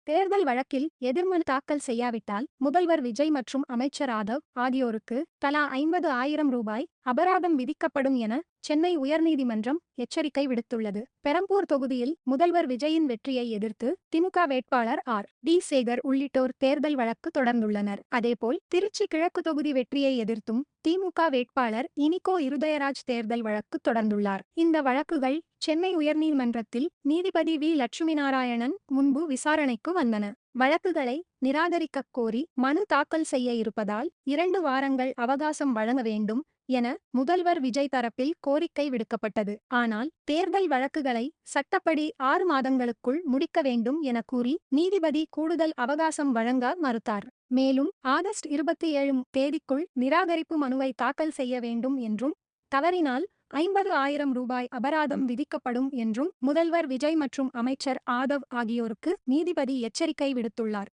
தேர்தல் வழக்கில் எதிர்மனு தாக்கல் செய்யாவிட்டால் முதல்வர் விஜய் மற்றும் அமைச்சர் ஆதவ் ஆகியோருக்கு தலா 50,000 ரூபாய் அபராதம் விதிக்கப்படும் என சென்னை உயர்நீதிமன்றம் எச்சரிக்கை விடுத்துள்ளது. பெரம்பூர் தொகுதியில் முதல்வர் விஜயின் வெற்றியை எதிர்த்து திமுக வேட்பாளர் டி. சேகர் உள்ளிட்டோர் தேர்தல் வழக்கு தொடர்ந்துள்ளனர். அதேபோல் திருச்சி கிழக்கு தொகுதி வெற்றியை எதிர்த்தும் திமுக வேட்பாளர் இனிகோ இருதயராஜ் தேர்தல் வழக்கு தொடர்ந்துள்ளார். இந்த வழக்குகள் சென்னை உயர்நீதிமன்றத்தில் நீதிபதி வி. லட்சுமி நாராயணன் முன்பு விசாரணைக்கு வந்தன. வழக்குகளை நிராகரிக்கக் கோரி மனு தாக்கல் செய்ய இருப்பதால் 2 வாரங்கள் அவகாசம் வழங்க வேண்டும் என முதல்வர் விஜய் தரப்பில் கோரிக்கை விடுக்கப்பட்டது. ஆனால் தேர்தல் வழக்குகளை சட்டப்படி 6 மாதங்களுக்குள் முடிக்க வேண்டும் என கூறி நீதிபதி கூடுதல் அவகாசம் வழங்க மறுத்தார். மேலும் ஆகஸ்ட் 27 தேதிக்குள் நிராகரிப்பு மனுவை தாக்கல் செய்ய வேண்டும் என்றும், தவறினால் 50,000 ரூபாய் அபராதம் விதிக்கப்படும் என்றும் முதல்வர் விஜய் மற்றும் அமைச்சர் ஆதவ் ஆகியோருக்கு நீதிபதி எச்சரிக்கை விடுத்துள்ளார்.